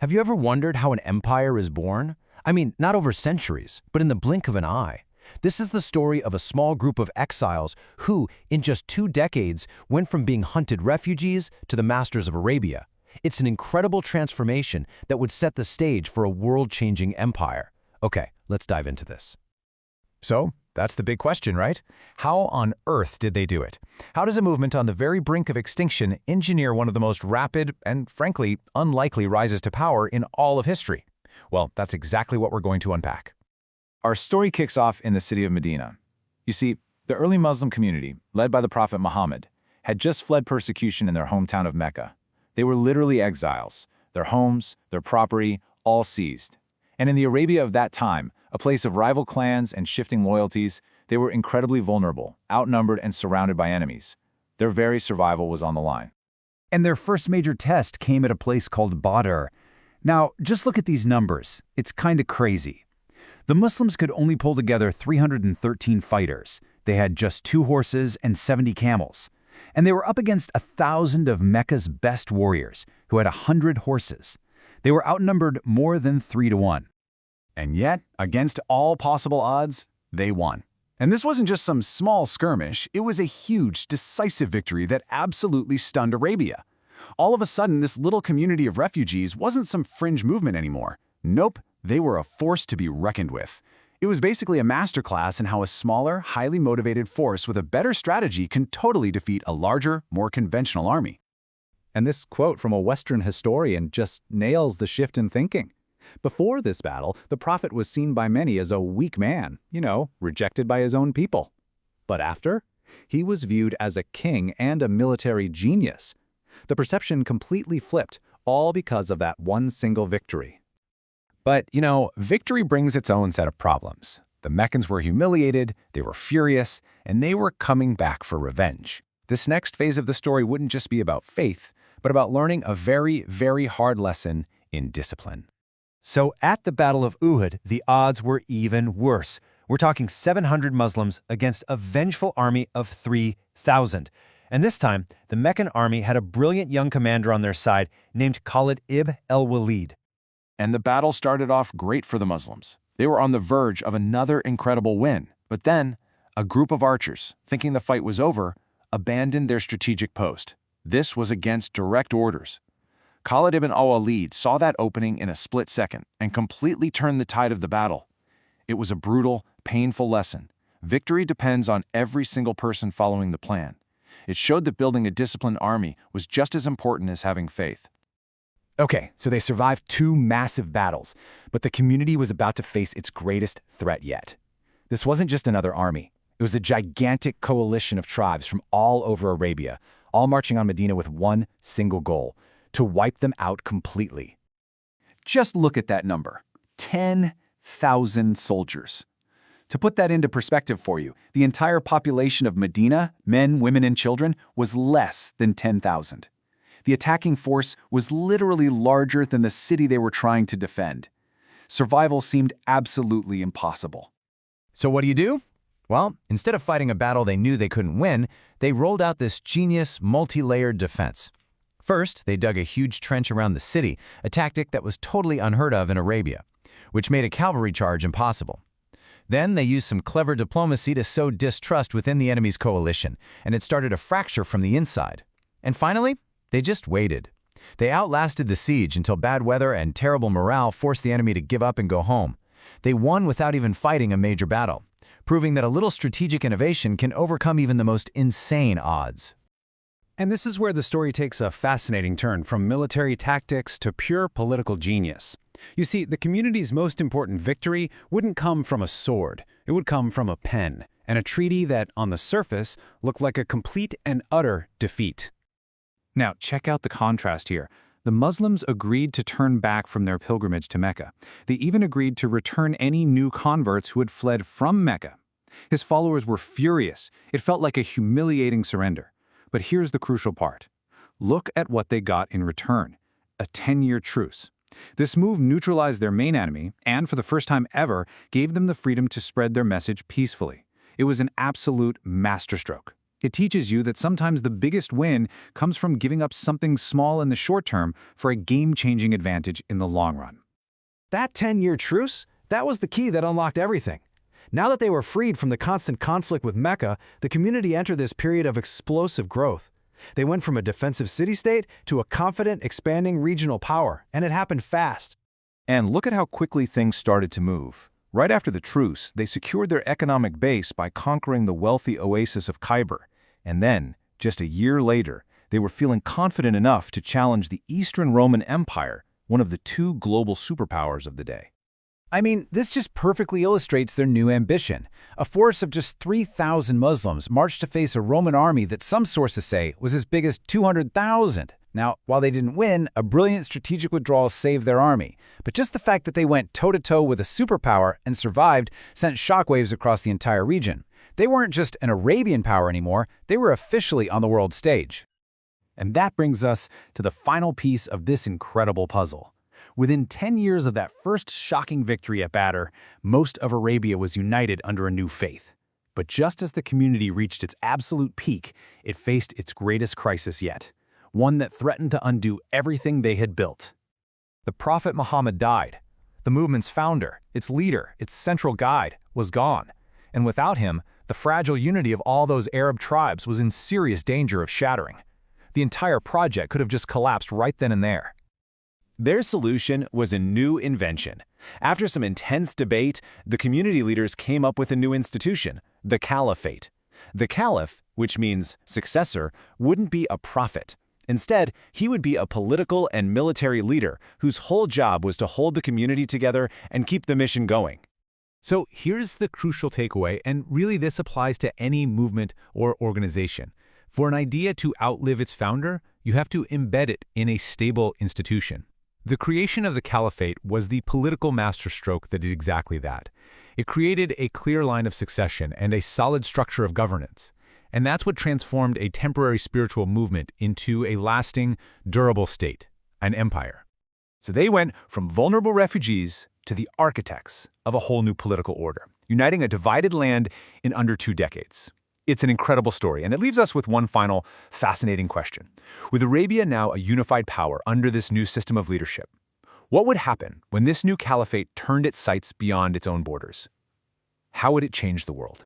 Have you ever wondered how an empire is born? I mean, not over centuries, but in the blink of an eye. This is the story of a small group of exiles who, in just 2 decades, went from being hunted refugees to the masters of Arabia. It's an incredible transformation that would set the stage for a world-changing empire. Okay, let's dive into this. So, that's the big question, right? How on earth did they do it? How does a movement on the very brink of extinction engineer one of the most rapid and, frankly, unlikely rises to power in all of history? Well, that's exactly what we're going to unpack. Our story kicks off in the city of Medina. You see, the early Muslim community, led by the Prophet Muhammad, had just fled persecution in their hometown of Mecca. They were literally exiles, their homes, their property, all seized. And in the Arabia of that time, a place of rival clans and shifting loyalties, they were incredibly vulnerable, outnumbered and surrounded by enemies. Their very survival was on the line. And their first major test came at a place called Badr. Now, just look at these numbers. It's kinda crazy. The Muslims could only pull together 313 fighters. They had just 2 horses and 70 camels. And they were up against 1,000 of Mecca's best warriors, who had 100 horses. They were outnumbered more than 3 to 1. And yet, against all possible odds, they won. And this wasn't just some small skirmish, it was a huge, decisive victory that absolutely stunned Arabia. All of a sudden, this little community of refugees wasn't some fringe movement anymore. Nope, they were a force to be reckoned with. It was basically a masterclass in how a smaller, highly motivated force with a better strategy can totally defeat a larger, more conventional army. And this quote from a Western historian just nails the shift in thinking. Before this battle, the prophet was seen by many as a weak man, rejected by his own people. But after, he was viewed as a king and a military genius. The perception completely flipped, all because of that one single victory. But, victory brings its own set of problems. The Meccans were humiliated, they were furious, and they were coming back for revenge. This next phase of the story wouldn't just be about faith, but about learning a very, very hard lesson in discipline. So at the Battle of Uhud, the odds were even worse. We're talking 700 Muslims against a vengeful army of 3,000. And this time, the Meccan army had a brilliant young commander on their side named Khalid ibn al-Walid. And the battle started off great for the Muslims. They were on the verge of another incredible win. But then, a group of archers, thinking the fight was over, abandoned their strategic post. This was against direct orders. Khalid ibn al-Walid saw that opening in a split second and completely turned the tide of the battle. It was a brutal, painful lesson. Victory depends on every single person following the plan. It showed that building a disciplined army was just as important as having faith. Okay, so they survived 2 massive battles, but the community was about to face its greatest threat yet. This wasn't just another army. It was a gigantic coalition of tribes from all over Arabia, all marching on Medina with one single goal: to wipe them out completely. Just look at that number, 10,000 soldiers. To put that into perspective for you, the entire population of Medina, men, women, and children, was less than 10,000. The attacking force was literally larger than the city they were trying to defend. Survival seemed absolutely impossible. So what do? Well, instead of fighting a battle they knew they couldn't win, they rolled out this genius, multi-layered defense. First, they dug a huge trench around the city, a tactic that was totally unheard of in Arabia, which made a cavalry charge impossible. Then they used some clever diplomacy to sow distrust within the enemy's coalition, and it started a fracture from the inside. And finally, they just waited. They outlasted the siege until bad weather and terrible morale forced the enemy to give up and go home. They won without even fighting a major battle, proving that a little strategic innovation can overcome even the most insane odds. And this is where the story takes a fascinating turn from military tactics to pure political genius. You see, the community's most important victory wouldn't come from a sword. It would come from a pen, and a treaty that, on the surface, looked like a complete and utter defeat. Now, check out the contrast here. The Muslims agreed to turn back from their pilgrimage to Mecca. They even agreed to return any new converts who had fled from Mecca. His followers were furious. It felt like a humiliating surrender. But here's the crucial part. Look at what they got in return: a 10-year truce. This move neutralized their main enemy and, for the first time ever, gave them the freedom to spread their message peacefully. It was an absolute masterstroke. It teaches you that sometimes the biggest win comes from giving up something small in the short term for a game-changing advantage in the long run. That 10-year truce, that was the key that unlocked everything. Now that they were freed from the constant conflict with Mecca, the community entered this period of explosive growth. They went from a defensive city-state to a confident, expanding regional power, and it happened fast. And look at how quickly things started to move. Right after the truce, they secured their economic base by conquering the wealthy oasis of Khyber. And then, just a year later, they were feeling confident enough to challenge the Eastern Roman Empire, one of the two global superpowers of the day. I mean, this just perfectly illustrates their new ambition. A force of just 3,000 Muslims marched to face a Roman army that some sources say was as big as 200,000. Now, while they didn't win, a brilliant strategic withdrawal saved their army. But just the fact that they went toe-to-toe with a superpower and survived sent shockwaves across the entire region. They weren't just an Arabian power anymore, they were officially on the world stage. And that brings us to the final piece of this incredible puzzle. Within 10 years of that first shocking victory at Badr, most of Arabia was united under a new faith. But just as the community reached its absolute peak, it faced its greatest crisis yet, one that threatened to undo everything they had built. The Prophet Muhammad died. The movement's founder, its leader, its central guide, was gone. And without him, the fragile unity of all those Arab tribes was in serious danger of shattering. The entire project could have just collapsed right then and there. Their solution was a new invention. After some intense debate, the community leaders came up with a new institution, the caliphate. The caliph, which means successor, wouldn't be a prophet. Instead, he would be a political and military leader whose whole job was to hold the community together and keep the mission going. So here's the crucial takeaway, and really this applies to any movement or organization. For an idea to outlive its founder, you have to embed it in a stable institution. The creation of the caliphate was the political masterstroke that did exactly that. It created a clear line of succession and a solid structure of governance. And that's what transformed a temporary spiritual movement into a lasting, durable state, an empire. So they went from vulnerable refugees to the architects of a whole new political order, uniting a divided land in under 2 decades. It's an incredible story, and it leaves us with one final fascinating question. With Arabia now a unified power under this new system of leadership, what would happen when this new caliphate turned its sights beyond its own borders? How would it change the world?